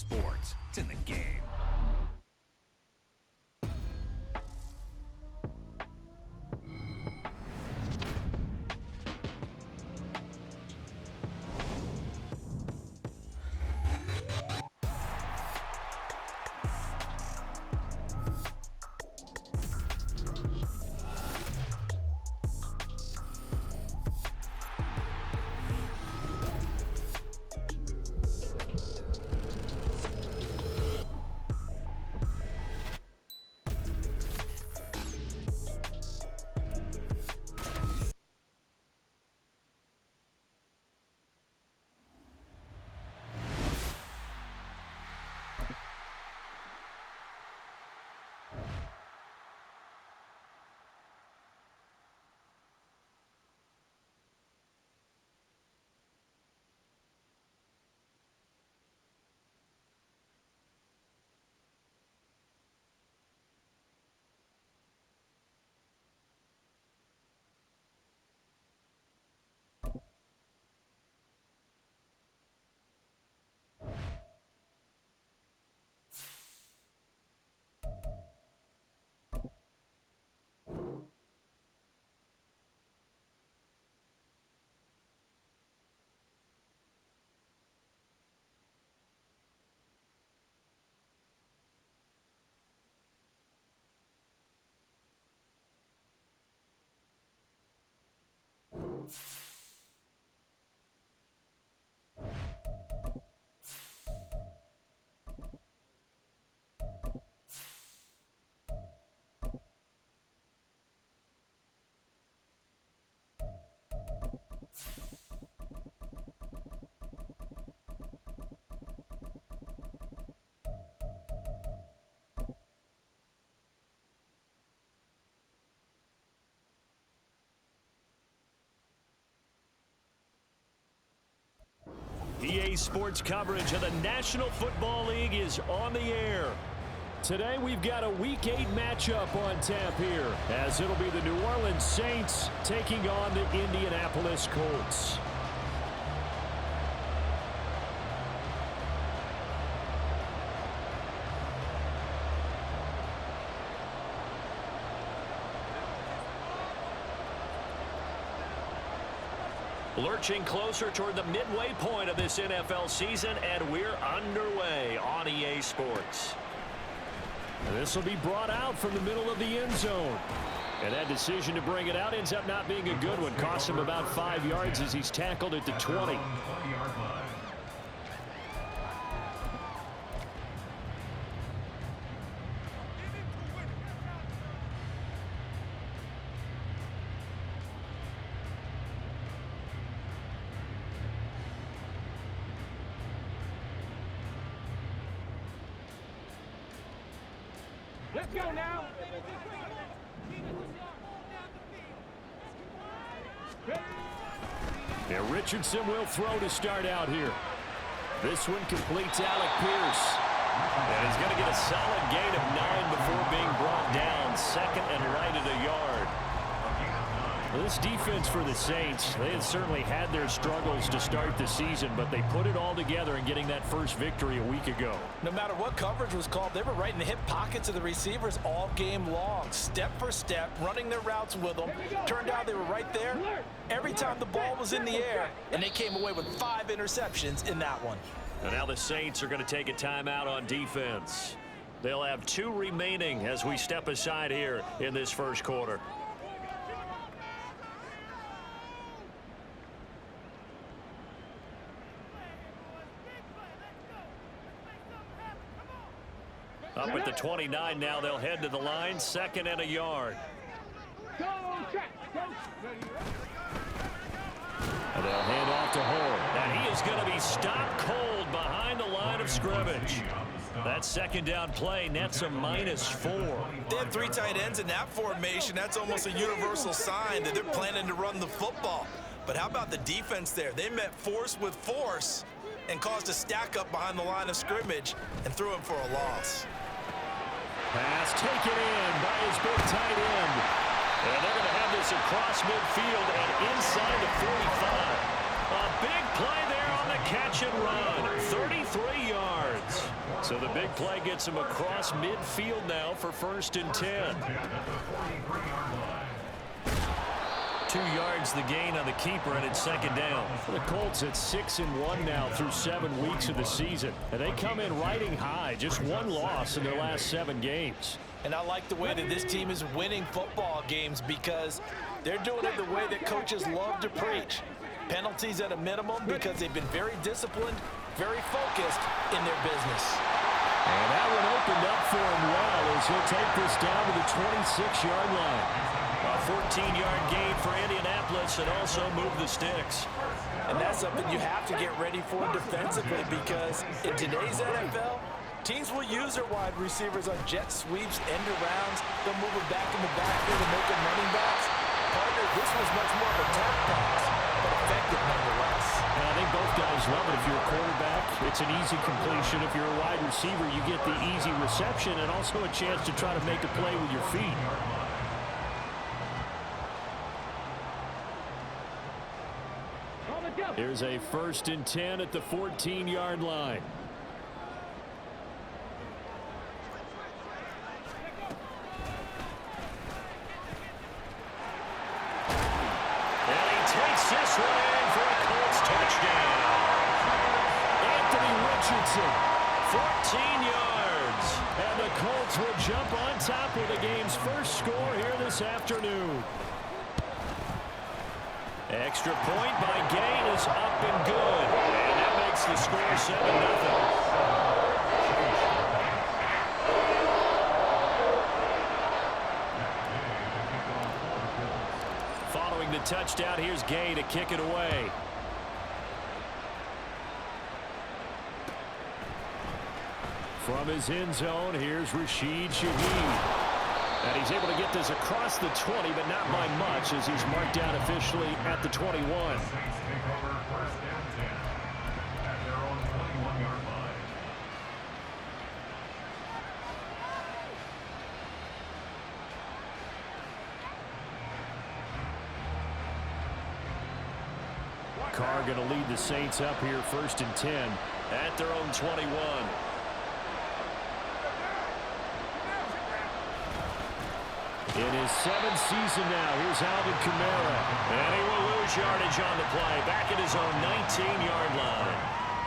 sports. It's in the game. EA Sports coverage of the National Football League is on the air. Today we've got a Week 8 matchup on tap here, as it'll be the New Orleans Saints taking on the Indianapolis Colts. Lurching closer toward the midway point of this NFL season, and we're underway on EA Sports. This will be brought out from the middle of the end zone. And that decision to bring it out ends up not being a good one. Cost him about 5 yards as he's tackled at the 20. Let's go now. And Richardson will throw to start out here. This one completes Alec Pierce. And he's going to get a solid gain of 9 before being brought down. Second and right at a yard. Well, this defense for the Saints, they had certainly had their struggles to start the season, but they put it all together in getting that first victory a week ago. No matter what coverage was called, they were right in the hip pockets of the receivers all game long. Step for step, running their routes with them. Turned out they were right there every time the ball was in the air, and they came away with 5 interceptions in that one. And now the Saints are going to take a timeout on defense. They'll have 2 remaining as we step aside here in this first quarter. Up at the 29 now, they'll head to the line, 2nd and a yard. And they'll hand off to Hall. And he is going to be stopped cold behind the line of scrimmage. That second down play nets a -4. They had 3 tight ends in that formation. That's almost a universal sign that they're planning to run the football. But how about the defense there? They met force with force and caused a stack up behind the line of scrimmage and threw him for a loss. Pass taken in by his big tight end. And they're going to have this across midfield and inside the 45. A big play there on the catch and run. 33 yards. So the big play gets him across midfield now for 1st and 10. 2 yards the gain on the keeper, and it's 2nd down. The Colts at 6-1 now through 7 weeks of the season. And they come in riding high. Just 1 loss in their last 7 games. And I like the way that this team is winning football games because they're doing it the way that coaches love to preach. Penalties at a minimum because they've been very disciplined, very focused in their business. And that one opened up for him well as he'll take this down to the 26-yard line. A 14-yard gain for Indianapolis and also move the sticks. And that's something you have to get ready for defensively because in today's NFL, teams will use their wide receivers on jet sweeps, end arounds. They'll move them back in the backfield and make them running backs. Partner, this was much more of a tap pass, but effective nonetheless. And I think both guys love it. If you're a quarterback, it's an easy completion. If you're a wide receiver, you get the easy reception and also a chance to try to make a play with your feet. Here's a 1st and 10 at the 14-yard line. And he takes this one in for a Colts touchdown. Anthony Richardson, 14 yards. And the Colts will jump on top with the game's first score here this afternoon. Extra point by Gain is up and good. And that makes the score 7-0. Following the touchdown, here's Gay to kick it away. From his end zone, here's Rashid Shaheed. And he's able to get this across the 20, but not by much as he's marked down officially at the 21. Carr going to lead the Saints up here 1st and 10 at their own 21. In his 7th season now, here's Alvin Kamara. And he will lose yardage on the play. Back at his own 19-yard line.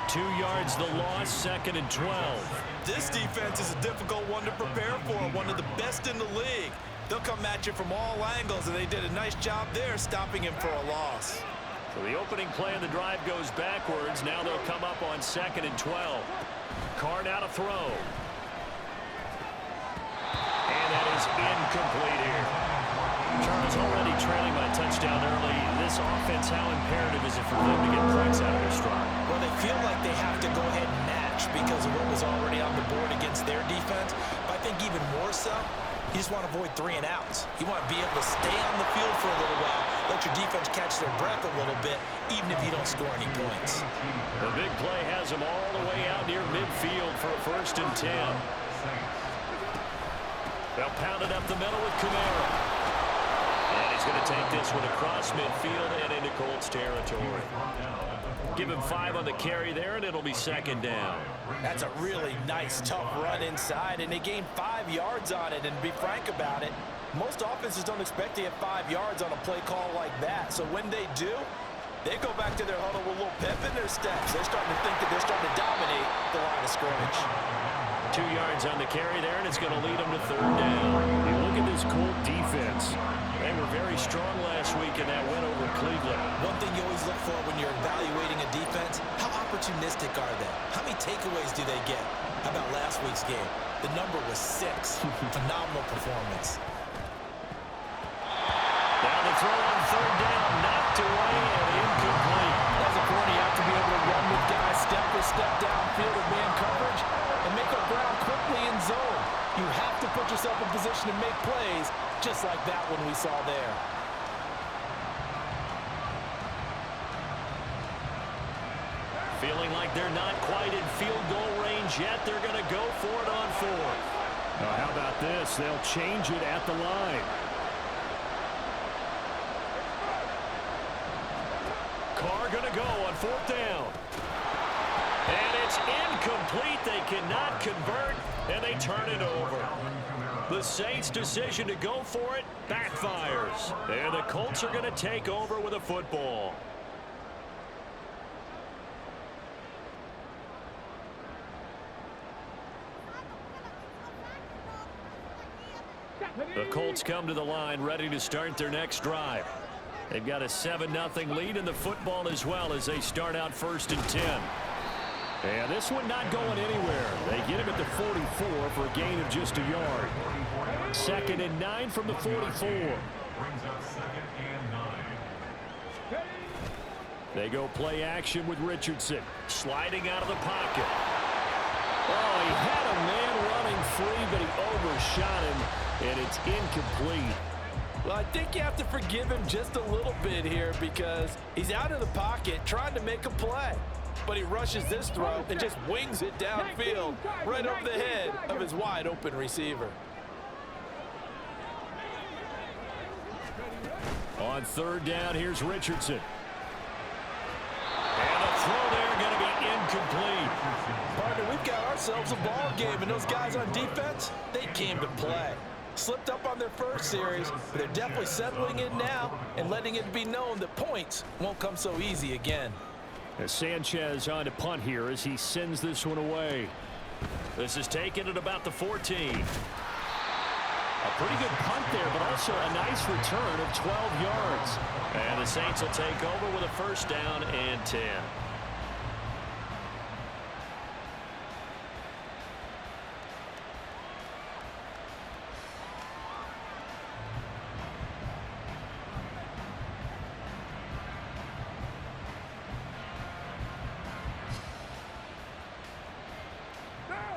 2 yards the loss, 2nd and 12. This defense is a difficult one to prepare for, one of the best in the league. They'll come at you from all angles, and they did a nice job there stopping him for a loss. So the opening play of the drive goes backwards. Now they'll come up on 2nd and 12. Carr now to throw. And that is incomplete here. Charles already trailing by a touchdown early. This offense, how imperative is it for them to get points out of their stride? Well, they feel like they have to go ahead and match because of what was already on the board against their defense. But I think even more so, you just want to avoid 3 and outs. You want to be able to stay on the field for a little while, let your defense catch their breath a little bit, even if you don't score any points. The big play has them all the way out near midfield for a 1st and 10. They'll pound it up the middle with Kamara. And he's going to take this one across midfield and into Colts territory. Give him 5 on the carry there, and it'll be 2nd down. That's a really nice, tough run inside, and they gained 5 yards on it. And to be frank about it, most offenses don't expect to get 5 yards on a play call like that. So when they do, they go back to their huddle with a little pep in their steps. They're starting to think that they're starting to dominate the line of scrimmage. 2 yards on the carry there, and it's going to lead them to 3rd down. You look at this Colt defense. They were very strong last week in that win over Cleveland. One thing you always look for when you're evaluating a defense, how opportunistic are they? How many takeaways do they get? How about last week's game? The number was 6. Phenomenal performance. Down the throw on 3rd down, knocked away and incomplete. As a corner, you have to be able to run with guys step for step downfield of man coverage and make up ground quickly in zone. You have to put yourself in position to make plays, just like that one we saw there. Feeling like they're not quite in field goal range yet. They're going to go for it on 4th. Now, how about this? They'll change it at the line. Carr going to go on 4th down. And it's incomplete. They cannot convert, and they turn it over. The Saints' decision to go for it backfires. And the Colts are going to take over with a football. The Colts come to the line ready to start their next drive. They've got a 7-0 lead in the football as well as they start out 1st and 10. And this one not going anywhere. They get him at the 44 for a gain of just a yard. 2nd and 9 from the 44. They go play action with Richardson. Sliding out of the pocket. Oh, he had a man running free, but he overshot him, and it's incomplete. Well, I think you have to forgive him just a little bit here because he's out of the pocket trying to make a play. But he rushes this throw and just wings it downfield right over the head of his wide-open receiver. On 3rd down, here's Richardson. And the throw there going to be incomplete. Partner, we've got ourselves a ball game, and those guys on defense, they came to play. Slipped up on their first series, but they're definitely settling in now and letting it be known that points won't come so easy again. As Sanchez on to punt here as he sends this one away. This is taken at about the 14. A pretty good punt there, but also a nice return of 12 yards. And the Saints will take over with a 1st down and 10.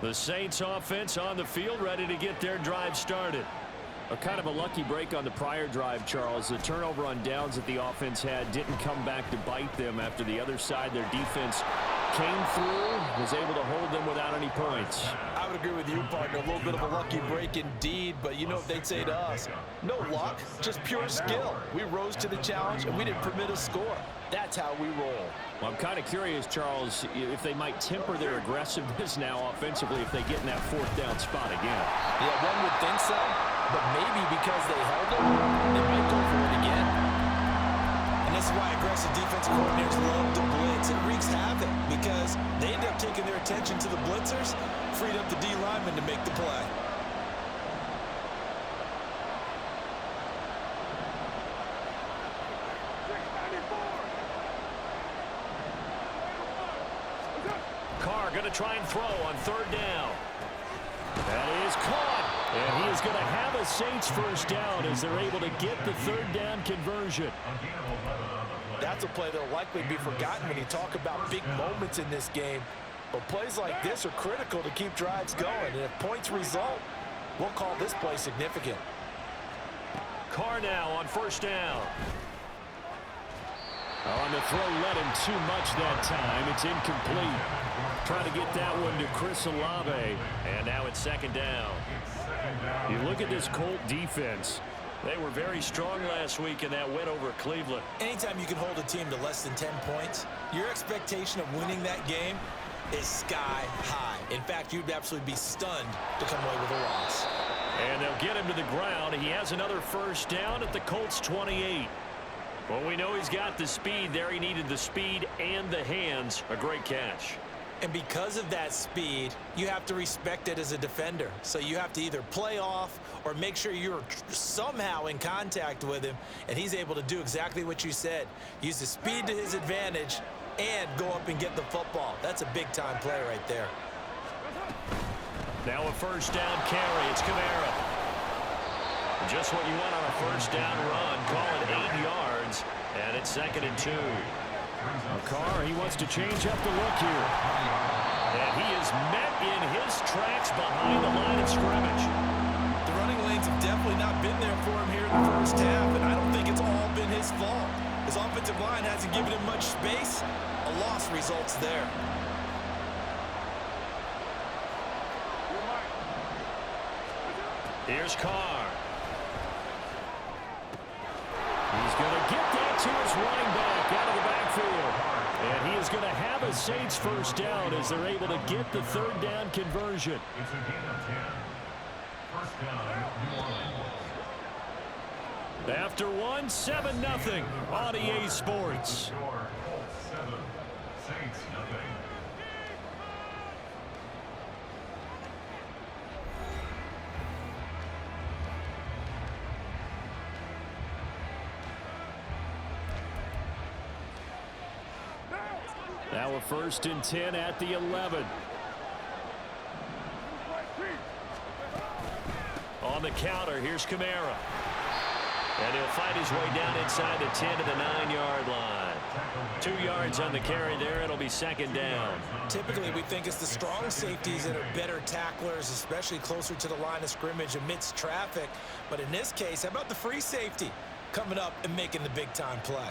The Saints offense on the field ready to get their drive started. A kind of a lucky break on the prior drive, Charles. The turnover on downs that the offense had didn't come back to bite them after the other side. Their defense came through, was able to hold them without any points. I would agree with you, partner. A little bit of a lucky break indeed, but you know what they'd say to us? No luck, just pure skill. We rose to the challenge, and we didn't permit a score. That's how we roll. Well, I'm kind of curious, Charles, if they might temper their aggressiveness now offensively if they get in that 4th down spot again. Yeah, one would think so, but maybe because they held them, they might go for it again. And this is why aggressive defensive coordinators love to blitz. It wreaks havoc because they end up taking their attention to the blitzers, freed up the D lineman to make the play. Carr going to try and throw on 3rd down. That is caught. And he is going to have a Saints 1st down as they're able to get the 3rd down conversion. That's a play that will likely be forgotten when you talk about big moments in this game. But plays like this are critical to keep drives going. And if points result, we'll call this play significant. Carr now on 1st down. On the throw, let him too much that time. It's incomplete. Trying to get that one to Chris Olave. And now it's 2nd down. You look at this Colt defense. They were very strong last week in that win over Cleveland. Anytime you can hold a team to less than 10 points, your expectation of winning that game is sky high. In fact, you'd absolutely be stunned to come away with a loss. And they'll get him to the ground. He has another 1st down at the Colts 28. Well, we know he's got the speed there. He needed the speed and the hands. A great catch. And because of that speed, you have to respect it as a defender. So you have to either play off or make sure you're somehow in contact with him, and he's able to do exactly what you said. Use the speed to his advantage and go up and get the football. That's a big-time play right there. Now a 1st down carry. It's Kamara. Just what you want on a 1st down run. Call it 8 yards, and it's 2nd and 2. Carr, he wants to change up the look here. And he is met in his tracks behind the line of scrimmage. The running lanes have definitely not been there for him here in the 1st half, and I don't think it's all been his fault. His offensive line hasn't given him much space. A loss results there. Here's Carr. He's going to get that to his running back out of the backfield. And he is going to have a Saints first down as they're able to get the third down conversion. It's a gain of 10. First down, New Orleans. After one, 7-0 on EA Sports. Score, Colts 7, Saints nothing. Now a 1st and 10 at the 11. On the counter, here's Kamara. And he'll fight his way down inside the 10 to the 9-yard line. 2 yards on the carry there. It'll be 2nd down. Typically, we think it's the strong safeties that are better tacklers, especially closer to the line of scrimmage amidst traffic. But in this case, how about the free safety coming up and making the big-time play?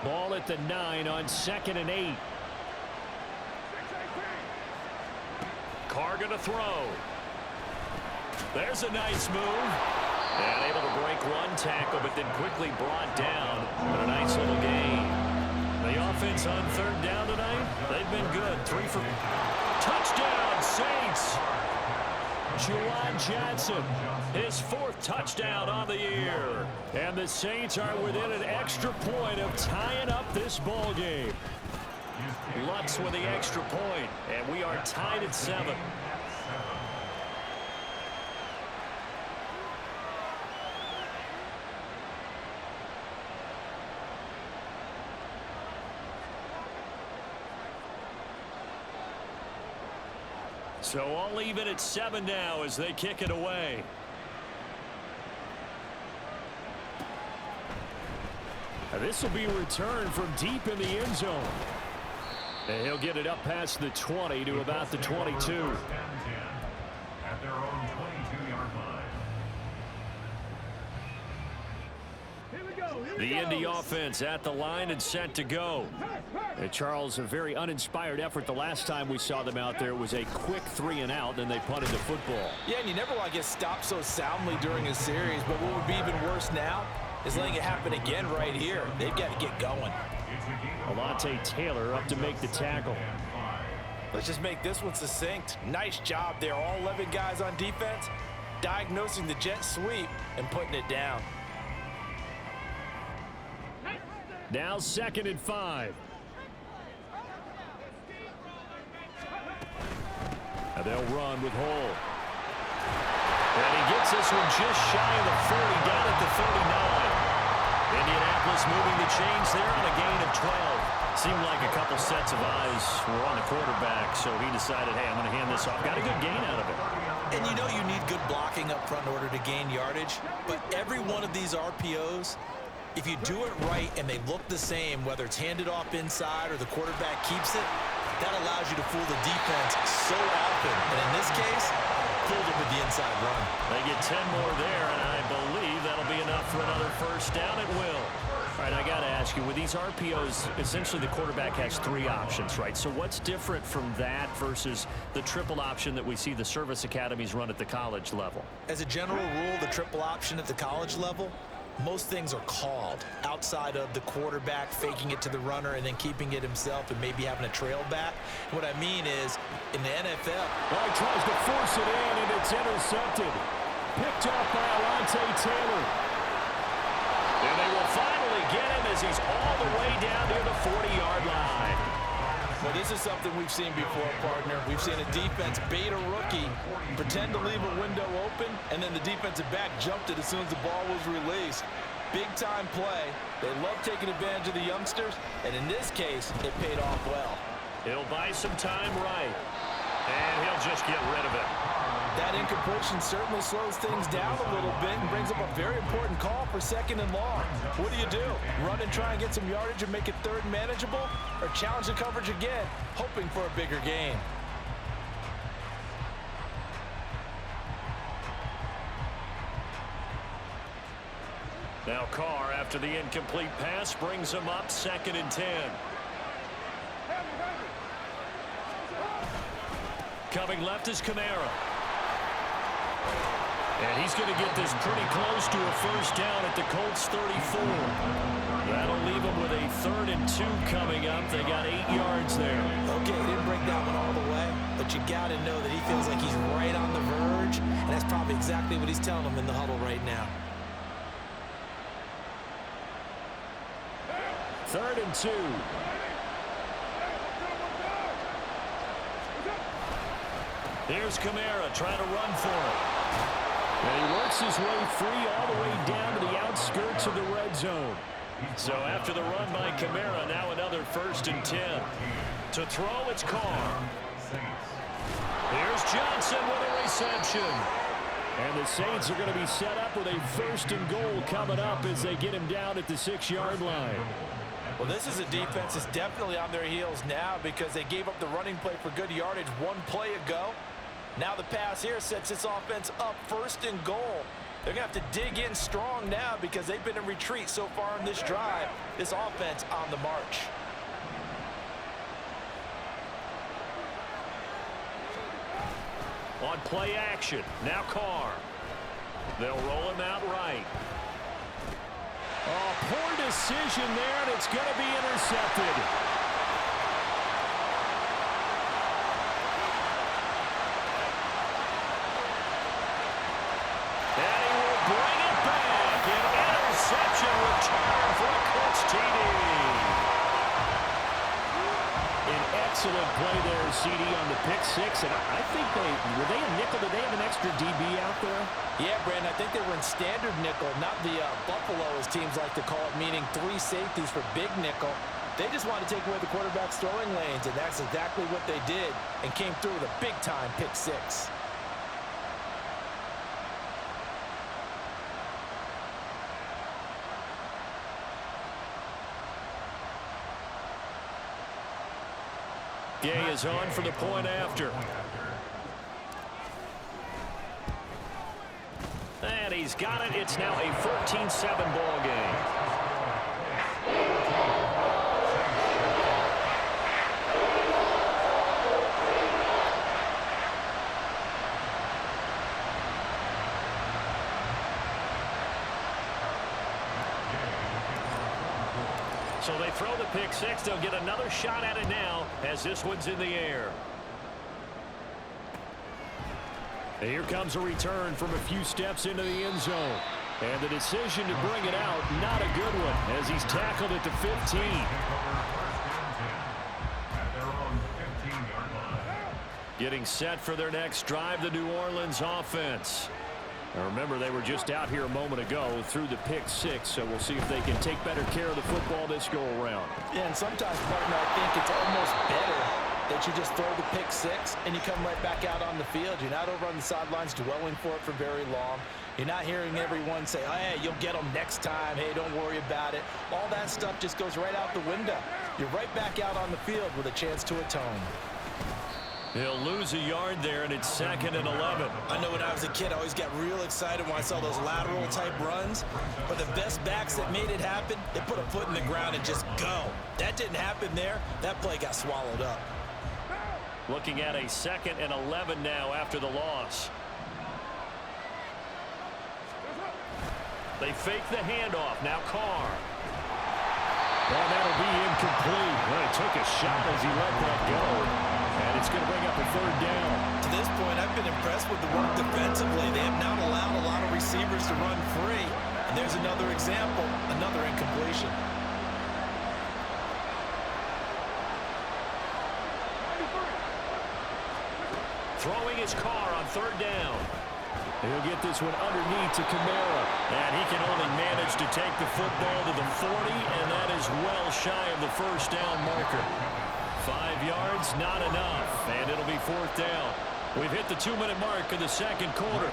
Ball at the 9 on 2nd and 8. Carr going to throw. There's a nice move. And able to break one tackle, but then quickly brought down. But a nice little gain. The offense on 3rd down tonight, they've been good. 3 for touchdown, Saints. Juwan Johnson, his 4th touchdown on the year. And the Saints are within an extra point of tying up this ball game. Lutz with the extra point, and we are tied at 7. So all even at 7 now as they kick it away. This will be returned from deep in the end zone. And he'll get it up past the 20 to about the 22. At their own 22-yard line. The Indy offense at the line and set to go. And Charles, a very uninspired effort the last time we saw them out there. It was a quick 3 and out, then they punted the football. Yeah, and you never want to get stopped so soundly during a series, but what would be even worse now is letting it happen again right here. They've got to get going. Alontae Taylor up to make the tackle. Let's just make this one succinct. Nice job there. All 11 guys on defense diagnosing the jet sweep and putting it down. Now 2nd and 5. And they'll run with Hole. And he gets this one just shy of the 40, down at the 39. Indianapolis moving the chains there on a gain of 12. Seemed like a couple sets of eyes were on the quarterback, so he decided, hey, I'm going to hand this off. Got a good gain out of it. And you know you need good blocking up front in order to gain yardage, but every one of these RPOs, if you do it right and they look the same, whether it's handed off inside or the quarterback keeps it, that allows you to fool the defense so often. And in this case, fooled them with the inside run. They get 10 more there, and I believe that'll be enough for another first down. It will. All right, I got to ask you, with these RPOs, essentially the quarterback has 3 options, right? So what's different from that versus the triple option that we see the service academies run at the college level? As a general rule, the triple option at the college level, most things are called outside of the quarterback faking it to the runner and then keeping it himself and maybe having a trail back. What I mean is, in the NFL... Well, he tries to force it in, and it's intercepted. Picked off by Alontae Taylor. And they will finally get him as he's all the way down near the 40-yard line. Well, this is something we've seen before, partner. We've seen a defense bait a rookie, pretend to leave a window open, and then the defensive back jumped it as soon as the ball was released. Big-time play. They love taking advantage of the youngsters, and in this case, it paid off well. He'll buy some time right, and he'll just get rid of it. That incompletion certainly slows things down a little bit and brings up a very important call for 2nd and long. What do? Run and try and get some yardage and make it 3rd and manageable, or challenge the coverage again, hoping for a bigger gain? Now Carr, after the incomplete pass, brings him up 2nd and 10. Coming left is Kamara. And he's going to get this pretty close to a first down at the Colts 34. That'll leave them with a 3rd and 2 coming up. They got 8 yards there. Okay, he didn't break that one all the way, but you got to know that he feels like he's right on the verge, and that's probably exactly what he's telling them in the huddle right now. 3rd and 2. Here's Kamara trying to run for it. And he works his way free all the way down to the outskirts of the red zone. So after the run by Kamara, now another 1st and 10. To throw, it's Carr. Here's Johnson with a reception. And the Saints are going to be set up with a 1st and goal coming up as they get him down at the 6-yard line. Well, this is a defense that's definitely on their heels now because they gave up the running play for good yardage one play ago. Now the pass here sets this offense up 1st and goal. They're going to have to dig in strong now because they've been in retreat so far in this drive. This offense on the march. On play action, now Carr. They'll roll him out right. Oh, poor decision there, and it's going to be intercepted. And he will bring it back. An interception return for the Colts TD. An excellent play there, CD, on the pick 6. And I think were they a nickel? Did they have an extra DB out there? Yeah, Brandon, I think they were in standard nickel, not the Buffalo, as teams like to call it, meaning 3 safeties for big nickel. They just want to take away the quarterback's throwing lanes, and that's exactly what they did and came through with a big-time pick 6. Gay is on for the point after. And he's got it. It's now a 14-7 ball game. So they throw the pick 6. They'll get another shot at it now as this one's in the air. And here comes a return from a few steps into the end zone. And the decision to bring it out, not a good one, as he's tackled at the 15. Getting set for their next drive, the New Orleans offense. Now remember, they were just out here a moment ago through the pick 6, so we'll see if they can take better care of the football this go-around. Yeah, and sometimes, partner, I think it's almost better that you just throw the pick 6 and you come right back out on the field. You're not over on the sidelines dwelling for it for very long. You're not hearing everyone say, oh, hey, you'll get them next time. Hey, don't worry about it. All that stuff just goes right out the window. You're right back out on the field with a chance to atone. He'll lose a yard there, and it's 2nd and 11. I know when I was a kid, I always got real excited when I saw those lateral-type runs. But the best backs that made it happen, they put a foot in the ground and just go. That didn't happen there. That play got swallowed up. Looking at a 2nd and 11 now after the loss. They fake the handoff. Now Carr. Well, that'll be incomplete. Well, he took a shot as he let that go. And it's going to bring up a 3rd down. To this point, I've been impressed with the work defensively. They have not allowed a lot of receivers to run free. And there's another example, another incompletion. Throwing his Carr on 3rd down. He'll get this one underneath to Kamara. And he can only manage to take the football to the 40, and that is well shy of the 1st down marker. 5 yards, not enough, and it'll be 4th down. We've hit the 2-minute mark in the 2nd quarter,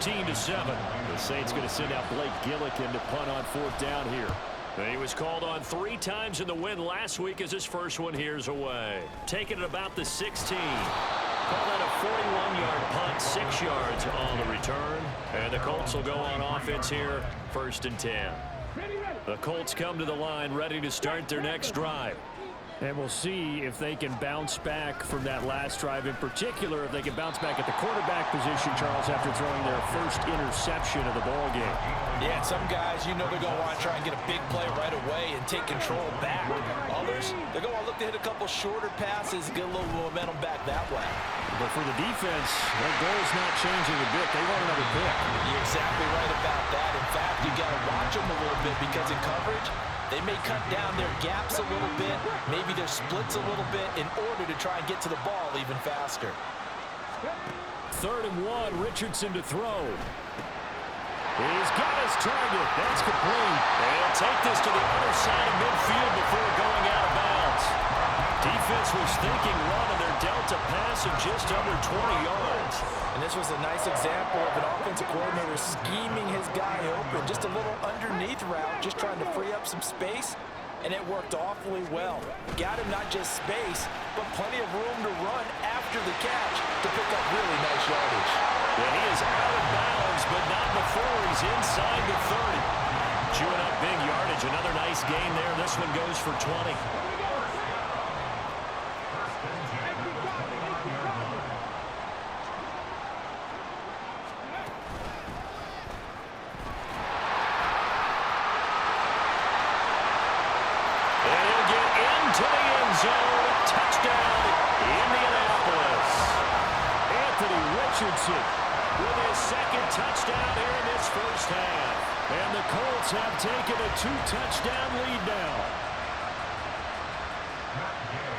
14-7. The Saints going to send out Blake Gillikin to punt on 4th down here. He was called on 3 times in the win last week as his first one here's away. Taking it about the 16. Call that a 41-yard punt, 6 yards on the return. And the Colts will go on offense here, 1st and 10. The Colts come to the line ready to start their next drive. And we'll see if they can bounce back from that last drive, in particular, if they can bounce back at the quarterback position, Charles, after throwing their first interception of the ball game. Yeah, and some guys, you know they're going to want to try and get a big play right away and take control back. Others, they're going to look to hit a couple shorter passes, get a little momentum back that way. But for the defense, their goal's not changing a bit. They want another pick. You're exactly right about that. In fact, you got to watch them a little bit because in coverage, they may cut down their gaps a little bit, maybe their splits a little bit in order to try and get to the ball even faster. 3rd and 1, Richardson to throw. He's got his target. That's complete. They'll take this to the other side of midfield before going out of bounds. Defense was thinking run, and they're dealt a pass of just under 20 yards. And this was a nice example of an offensive coordinator scheming his guy open. Just a little underneath route, just trying to free up some space, and it worked awfully well. Got him not just space, but plenty of room to run after the catch to pick up really nice yardage. Yeah, he is out of bounds, but not before he's inside the 30. Chewing up big yardage. Another nice gain there. This one goes for 20. To the end zone. Touchdown, Indianapolis. Anthony Richardson with his second touchdown here in this first half. And the Colts have taken a 2-touchdown lead now.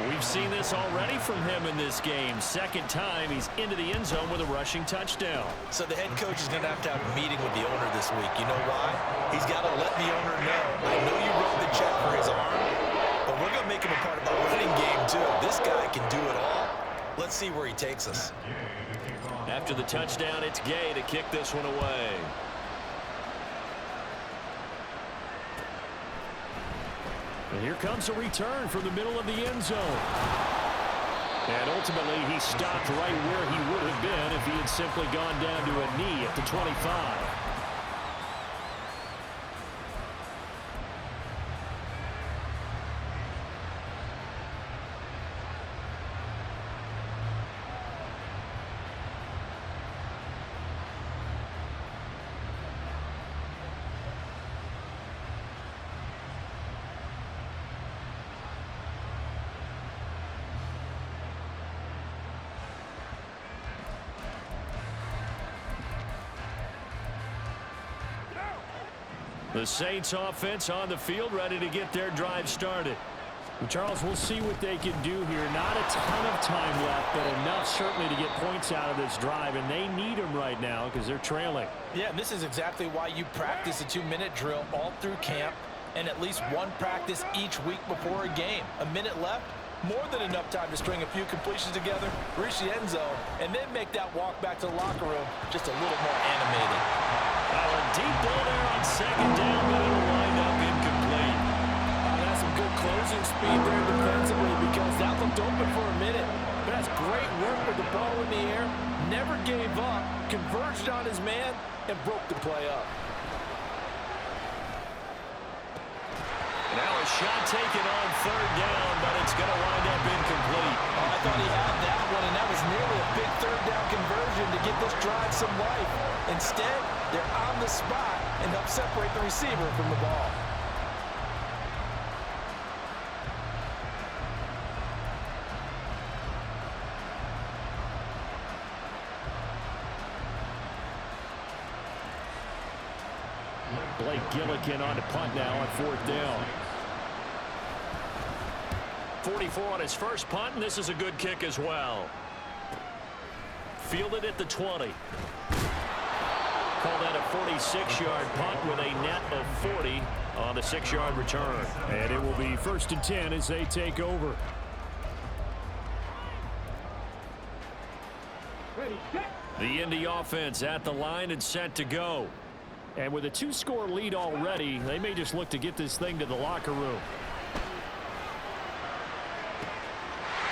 We've seen this already from him in this game. Second time he's into the end zone with a rushing touchdown. So the head coach is going to have a meeting with the owner this week. You know why? He's got to let the owner know. I know you wrote the check for his arm, but we're going to make him a part of our running game, too. This guy can do it all. Let's see where he takes us. After the touchdown, it's Gay to kick this one away. And here comes a return from the middle of the end zone. And ultimately, he stopped right where he would have been if he had simply gone down to a knee at the 25. The Saints offense on the field, ready to get their drive started. And Charles, we'll see what they can do here. Not a ton of time left, but enough certainly to get points out of this drive, and they need them right now because they're trailing. Yeah, and this is exactly why you practice a 2-minute drill all through camp and at least one practice each week before a game. A minute left, more than enough time to string a few completions together, reach the end zone, and then make that walk back to the locker room just a little more animated. A deep ball there on second down, but it'll wind up incomplete. That's some good closing speed there defensively because that looked open for a minute. But that's great work with the ball in the air. Never gave up, converged on his man, and broke the play up. Now a shot taken on third down, but it's going to wind up incomplete. Oh, I thought he had that one, and that was nearly a big third down conversion to give this drive some life. Instead, they're on the spot and help separate the receiver from the ball. Blake Gillikin on to punt now on fourth down. 44 on his first punt, and this is a good kick as well. Fielded at the 20. Call that a 46-yard punt with a net of 40 on the 6-yard return. And it will be 1st and 10 as they take over. The Indy offense at the line and set to go. And with a 2-score lead already, they may just look to get this thing to the locker room.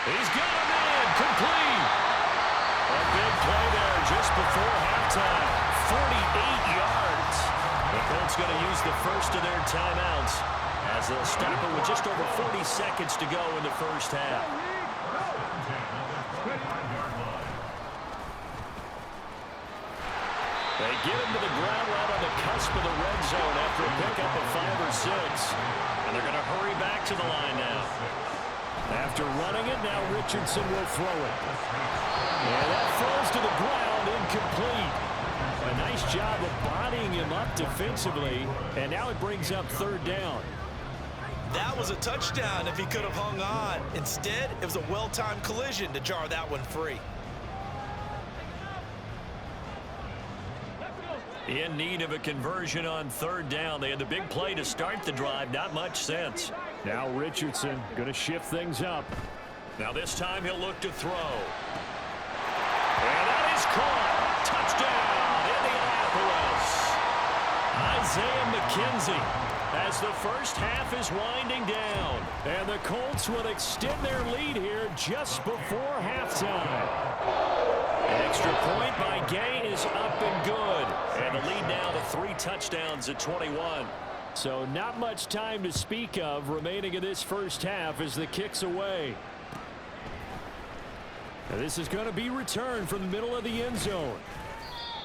He's got him in, complete. A big play there just before halftime. 48 yards. The Colts going to use the first of their timeouts as they'll stop it with just over 40 seconds to go in the first half. They get him to the ground right on the cusp of the red zone after a pickup of 5 or 6. And they're going to hurry back to the line now. After running it, now Richardson will throw it. And that falls to the ground, incomplete. A nice job of bodying him up defensively, and now it brings up 3rd down. That was a touchdown if he could have hung on. Instead, it was a well-timed collision to jar that one free. In need of a conversion on 3rd down. They had the big play to start the drive. Not much sense. Now Richardson going to shift things up. Now this time he'll look to throw. And that is caught. Touchdown, Indianapolis. Isaiah McKenzie as the first half is winding down. And the Colts will extend their lead here just before halftime. An extra point by Gay is up and good. And the lead now to 3 touchdowns at 21. So not much time to speak of remaining in this first half as the kick's away. Now this is going to be returned from the middle of the end zone.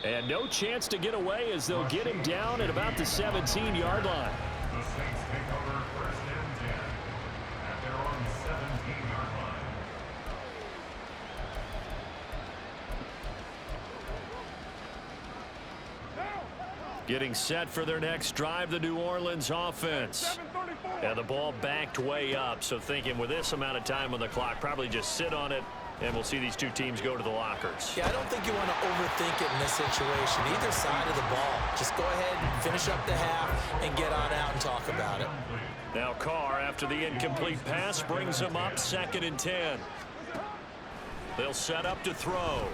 And no chance to get away as they'll get him down at about the 17-yard line. The Saints take over 1st and 10 at their own 17-yard line. Getting set for their next drive, the New Orleans offense. And the ball backed way up, so thinking with this amount of time on the clock, probably just sit on it, and we'll see these two teams go to the lockers. Yeah, I don't think you want to overthink it in this situation. Either side of the ball. Just go ahead and finish up the half and get on out and talk about it. Now Carr, after the incomplete pass, brings them up 2nd and 10. They'll set up to throw.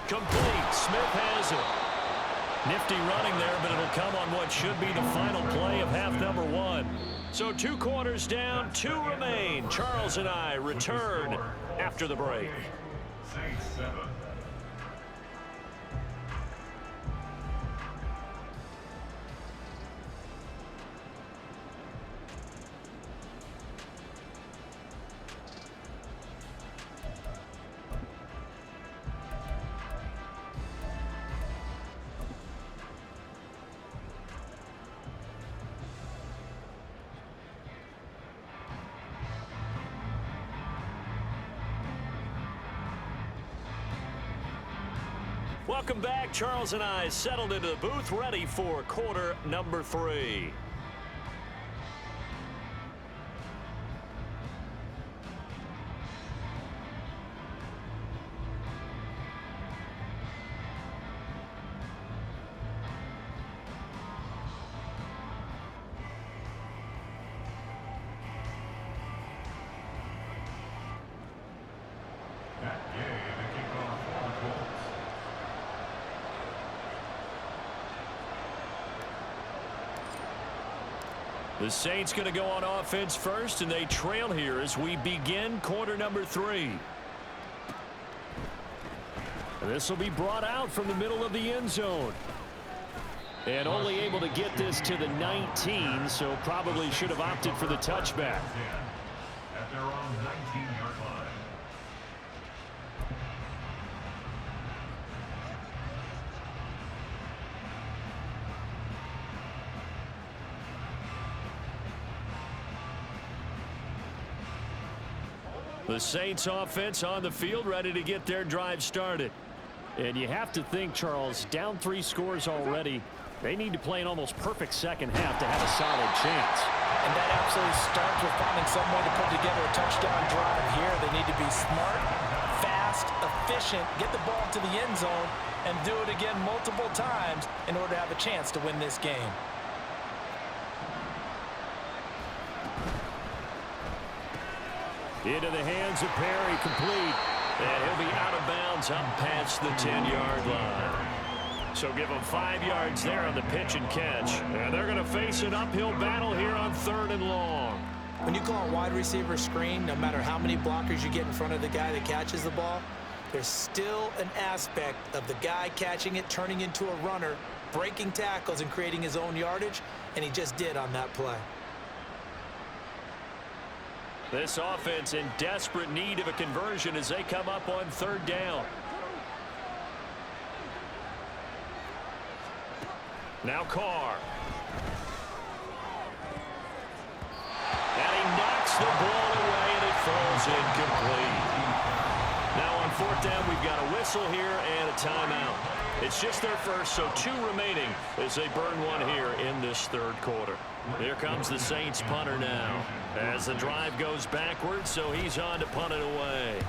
Complete. Smith has it. Nifty running there, but it'll come on what should be the final play of half number 1. So 2 quarters down, 2 remain. Charles and I return after the break. Saints 7. Welcome back. Charles and I settled into the booth, ready for quarter number 3. The Saints going to go on offense first, and they trail here as we begin quarter number 3. This will be brought out from the middle of the end zone. And only able to get this to the 19, so probably should have opted for the touchback. At their own 19-yard line. The Saints offense on the field, ready to get their drive started. And you have to think, Charles, down 3 scores already. They need to play an almost perfect second half to have a solid chance. And that absolutely starts with finding some way to put together a touchdown drive here. They need to be smart, fast, efficient, get the ball to the end zone, and do it again multiple times in order to have a chance to win this game. Into the hands of Perry, complete. And he'll be out of bounds up past the 10-yard line. So give them 5 yards there on the pitch and catch. And they're going to face an uphill battle here on 3rd and long. When you call a wide receiver screen, no matter how many blockers you get in front of the guy that catches the ball, there's still an aspect of the guy catching it, turning into a runner, breaking tackles and creating his own yardage, and he just did on that play. This offense in desperate need of a conversion as they come up on 3rd down. Now Carr. And he knocks the ball away, and it falls incomplete. Now on 4th down, we've got a whistle here and a timeout. It's just their first, so 2 remaining as they burn one here in this 3rd quarter. Here comes the Saints punter now as the drive goes backwards, so he's on to punt it away.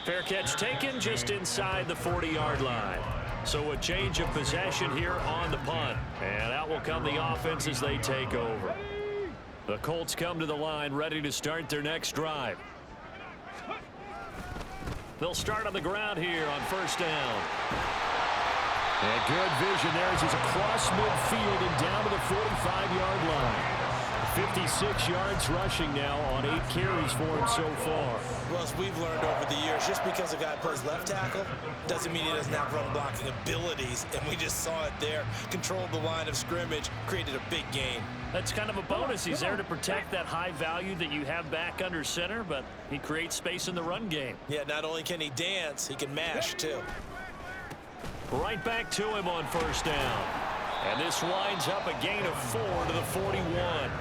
Fair catch taken just inside the 40-yard line. So a change of possession here on the punt. And out will come the offense as they take over. The Colts come to the line ready to start their next drive. They'll start on the ground here on 1st down. And good vision there as he's across midfield and down to the 45-yard line. 56 yards rushing now on 8 carries for him so far. Well, as we've learned over the years, just because a guy plays left tackle doesn't mean he doesn't have run blocking abilities. And we just saw it there. Controlled the line of scrimmage, created a big gain. That's kind of a bonus. He's there to protect that high value that you have back under center, but he creates space in the run game. Yeah, not only can he dance, he can mash too. Right back to him on 1st down. And this winds up a gain of 4 to the 41.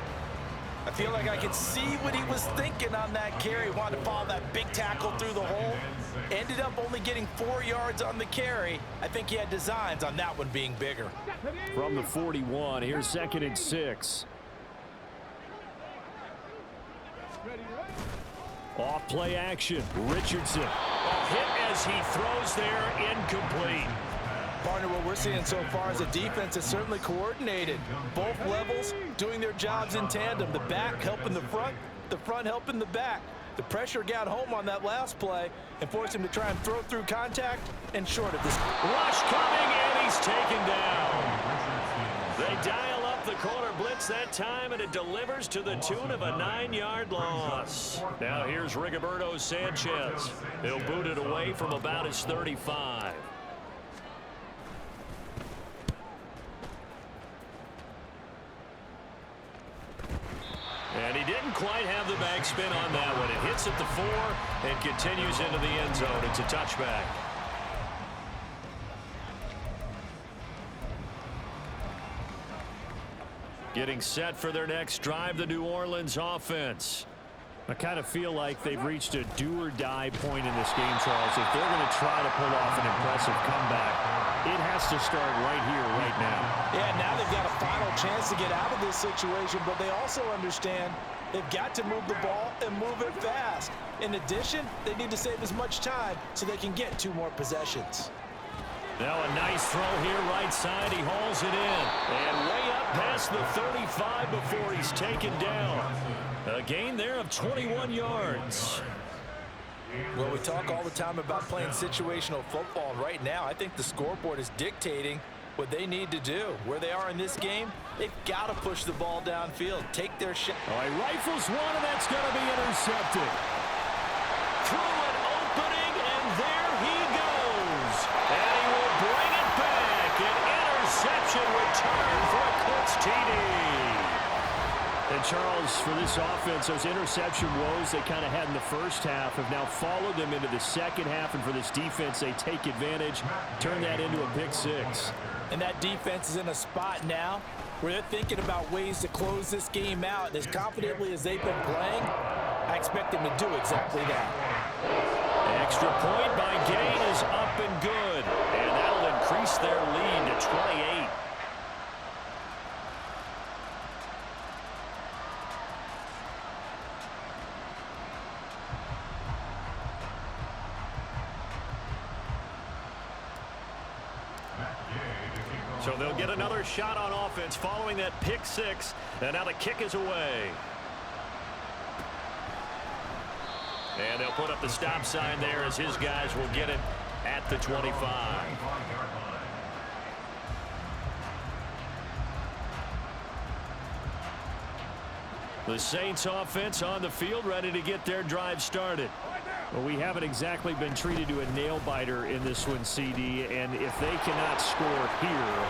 I feel like I could see what he was thinking on that carry. Wanted to follow that big tackle through the hole. Ended up only getting 4 yards on the carry. I think he had designs on that one being bigger. From the 41, here's 2nd and 6. Off play action. Richardson. A hit as he throws there, incomplete. Partner, what we're seeing so far is a defense that's certainly coordinated. Both levels doing their jobs in tandem. The back helping the front helping the back. The pressure got home on that last play and forced him to try and throw through contact and short of this. Rush coming, and he's taken down. They dial up the corner blitz that time, and it delivers to the tune of a 9-yard loss. Now here's Rigoberto Sanchez. He'll boot it away from about his 35. And he didn't quite have the backspin on that one. It hits at the 4 and continues into the end zone. It's a touchback. Getting set for their next drive, the New Orleans offense. I kind of feel like they've reached a do-or-die point in this game, Charles. If they're going to try to pull off an impressive comeback, it has to start right here, right now. Yeah, now they've got a final chance to get out of this situation, but they also understand they've got to move the ball and move it fast. In addition, they need to save as much time so they can get 2 more possessions. Now a nice throw here right side. He hauls it in. And way up past the 35 before he's taken down. A gain there of 21 yards. Well, we talk all the time about playing situational football. Right now, I think the scoreboard is dictating what they need to do. Where they are in this game, they've got to push the ball downfield, take their shot. Oh, he rifles one, and that's going to be intercepted. Through an opening, and there he goes. And he will bring it back. An interception return for a Colts TD. And Charles, for this offense, those interception woes they kind of had in the first half have now followed them into the second half. And for this defense, they take advantage, turn that into a pick 6. And that defense is in a spot now where they're thinking about ways to close this game out. And as confidently as they've been playing, I expect them to do exactly that. Extra point by Gain is up and good. And that'll increase their lead to 28. So they'll get another shot on offense following that pick 6. And now the kick is away. And they'll put up the stop sign there as his guys will get it at the 25. The Saints offense on the field ready to get their drive started. Well, we haven't exactly been treated to a nail-biter in this one, CD, and if they cannot score here,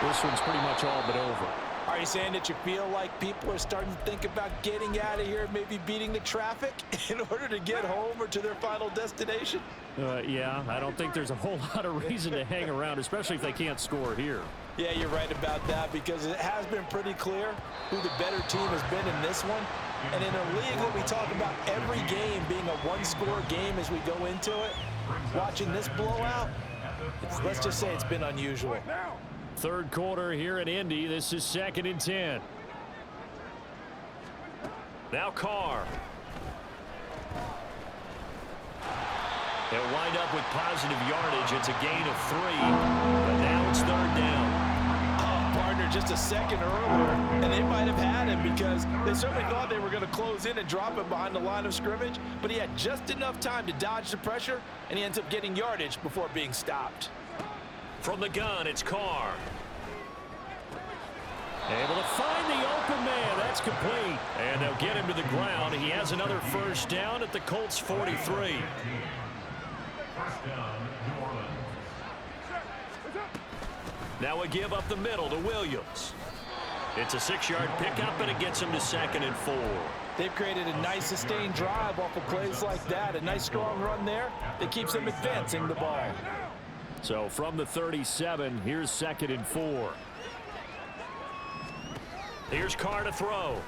this one's pretty much all but over. Are you saying that you feel like people are starting to think about getting out of here, maybe beating the traffic in order to get home or to their final destination? Yeah, I don't think there's a whole lot of reason to hang around, especially if they can't score here. Yeah, you're right about that, because it has been pretty clear who the better team has been in this one. And in a league where we talk about every game being a one-score game as we go into it, watching this blowout, let's just say it's been unusual. Third quarter here in Indy. This is 2nd and 10. Now Carr. They'll wind up with positive yardage. It's a gain of 3, but now it's 3rd down. Partner, just a second earlier, and they might have had him because they certainly thought they were going to close in and drop him behind the line of scrimmage, but he had just enough time to dodge the pressure, and he ends up getting yardage before being stopped. From the gun, it's Carr. Able to find the open man. That's complete. And they'll get him to the ground. He has another first down at the Colts 43. First down, New Orleans. Now we give up the middle to Williams. It's a 6-yard pickup, and it gets him to 2nd and 4. They've created a nice sustained drive off of plays like that. A nice strong run there that keeps them advancing the ball. So from the 37, here's 2nd and 4. Here's Carr to throw.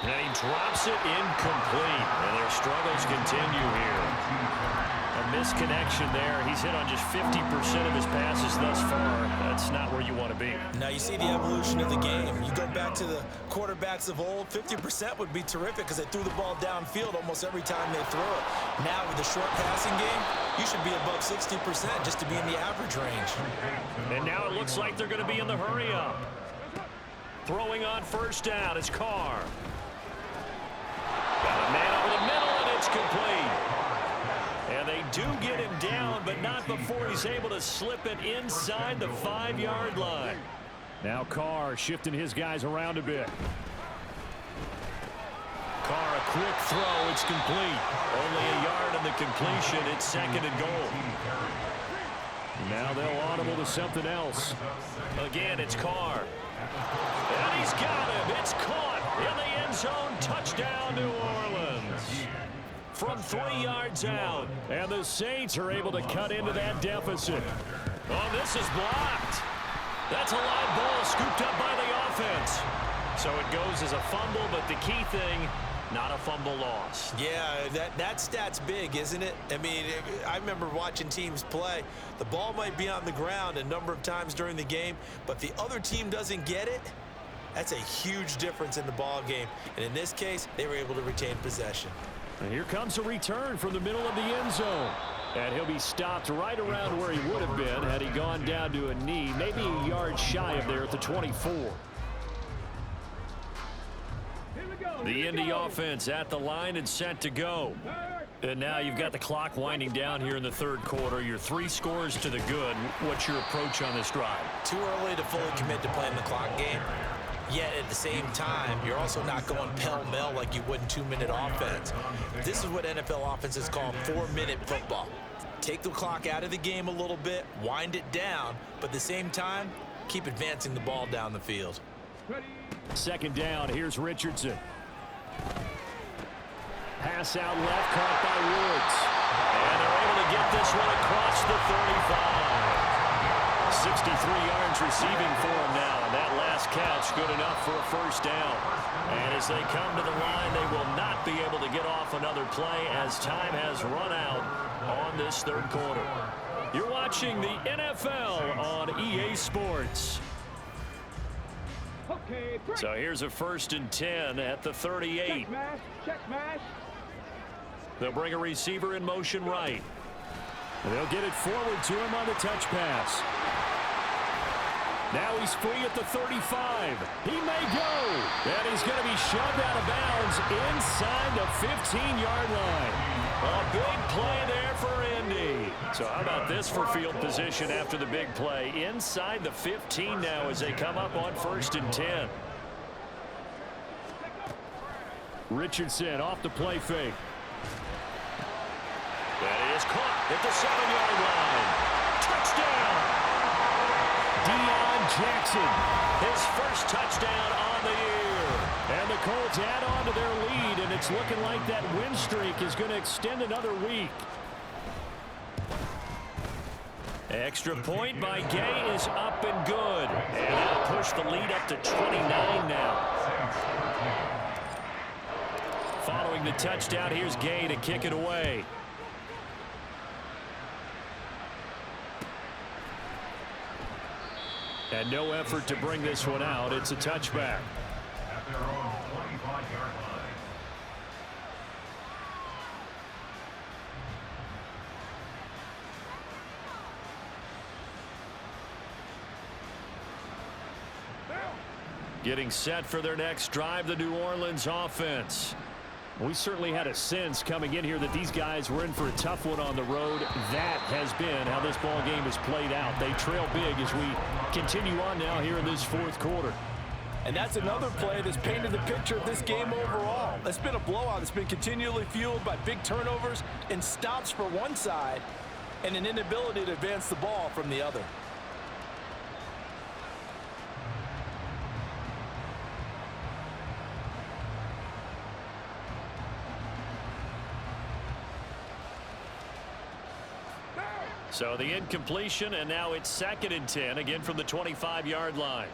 And he drops it incomplete. And their struggles continue here. A misconnection there. He's hit on just 50% of his passes thus far. That's not where you want to be. Now you see the evolution of the game. You go back to the quarterbacks of old, 50% would be terrific because they threw the ball downfield almost every time they threw it. Now with the short passing game, you should be above 60% just to be in the average range. And now it looks like they're going to be in the hurry-up. Throwing on first down, it's Carr. Got a man over the middle, and it's complete. And they do get him down, but not before he's able to slip it inside the 5-yard line. Now Carr shifting his guys around a bit. Carr, a quick throw. It's complete. Only a yard on the completion. It's 2nd and goal. Now they'll audible to something else. Again, it's Carr. And he's got him. It's caught in the end zone. Touchdown, New Orleans. From 3 yards out. And the Saints are able to cut into that deficit. Oh, this is blocked. That's a live ball scooped up by the offense. So it goes as a fumble, but the key thing, not a fumble loss. Yeah, that stat's big, isn't it? I mean, I remember watching teams play. The ball might be on the ground a number of times during the game, but the other team doesn't get it. That's a huge difference in the ball game. And in this case, they were able to retain possession. And here comes a return from the middle of the end zone. And he'll be stopped right around where he would have been had he gone down to a knee, maybe a yard shy of there at the 24. The Indy offense at the line and set to go. And now you've got the clock winding down here in the third quarter. You're 3 scores to the good. What's your approach on this drive? Too early to fully commit to playing the clock game. Yet at the same time, you're also not going pell-mell like you would in 2-minute offense. This is what NFL offenses call 4-minute football. Take the clock out of the game a little bit, wind it down, but at the same time, keep advancing the ball down the field. 2nd down, here's Richardson. Pass out left, caught by Woods. And they're able to get this one across the 35. 63 yards receiving for him now, and that last catch good enough for a first down. And as they come to the line, they will not be able to get off another play as time has run out on this third quarter. You're watching the NFL on EA Sports. So here's a 1st and 10 at the 38. They'll bring a receiver in motion right. And they'll get it forward to him on the touch pass. Now he's free at the 35. He may go. And he's going to be shoved out of bounds inside the 15-yard line. A big play there for Indy. So how about this for field position after the big play? Inside the 15 now as they come up on 1st and 10. Richardson off the play fake. That is caught at the 7-yard line. Touchdown! Jackson. His first touchdown on the year. And the Colts add on to their lead, and it's looking like that win streak is going to extend another week. Extra point by Gay is up and good. And that'll push the lead up to 29 now. Following the touchdown, here's Gay to kick it away. And no effort to bring this one out. It's a touchback. At their own 25-yard line. Getting set for their next drive, the New Orleans offense. We certainly had a sense coming in here that these guys were in for a tough one on the road. That has been how this ball game has played out. They trail big as we continue on now here in this fourth quarter. And that's another play that's painted the picture of this game overall. It's been a blowout. It's been continually fueled by big turnovers and stops for one side and an inability to advance the ball from the other. So the incompletion, and now it's 2nd and 10, again from the 25-yard line.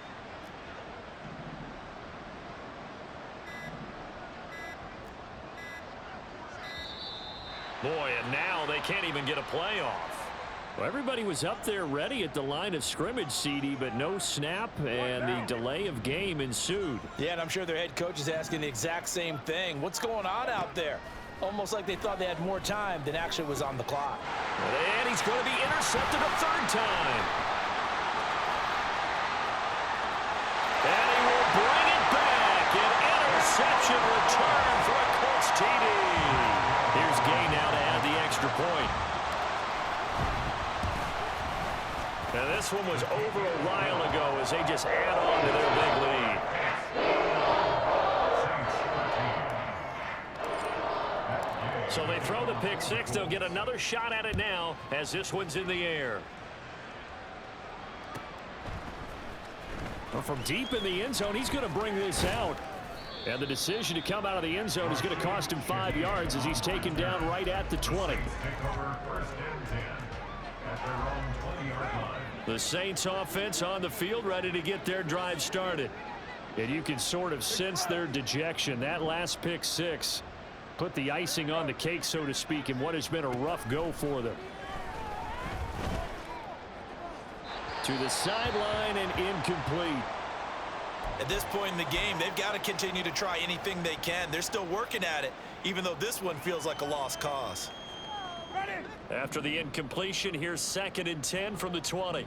Boy, and now they can't even get a play off. Well, everybody was up there ready at the line of scrimmage, CD, but no snap, and the delay of game ensued. Yeah, and I'm sure their head coach is asking the exact same thing. What's going on out there? Almost like they thought they had more time than actually was on the clock. And he's going to be intercepted a third time. And he will bring it back. An interception return for a Colts TD. Here's Gay now to add the extra point. And this one was over a while ago as they just add on to their big lead. So they throw the pick six. They'll get another shot at it now as this one's in the air. Well, from deep in the end zone, he's going to bring this out. And the decision to come out of the end zone is going to cost him 5 yards as he's taken down right at the 20. The Saints offense on the field ready to get their drive started. And you can sort of sense their dejection. That last pick six put the icing on the cake, so to speak, in what has been a rough go for them. To the sideline and incomplete. At this point in the game, they've got to continue to try anything they can. They're still working at it, even though this one feels like a lost cause. After the incompletion, here's 2nd and 10 from the 20.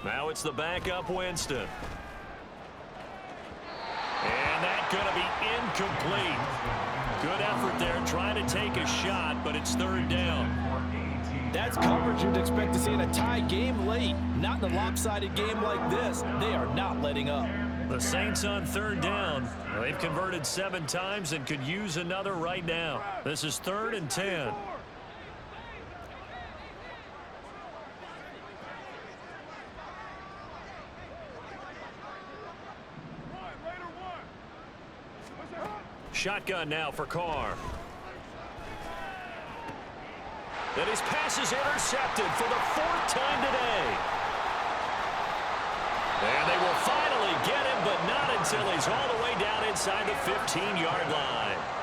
Now it's the backup Winston. And that's going to be incomplete. Good effort there trying to take a shot, but it's 3rd down. That's coverage you'd expect to see in a tie game late. Not in a lopsided game like this. They are not letting up. The Saints on 3rd down. They've converted 7 times and could use another right now. This is 3rd and 10. Shotgun now for Carr. And his pass is intercepted for the 4th time today. And they will finally get him, but not until he's all the way down inside the 15-yard line.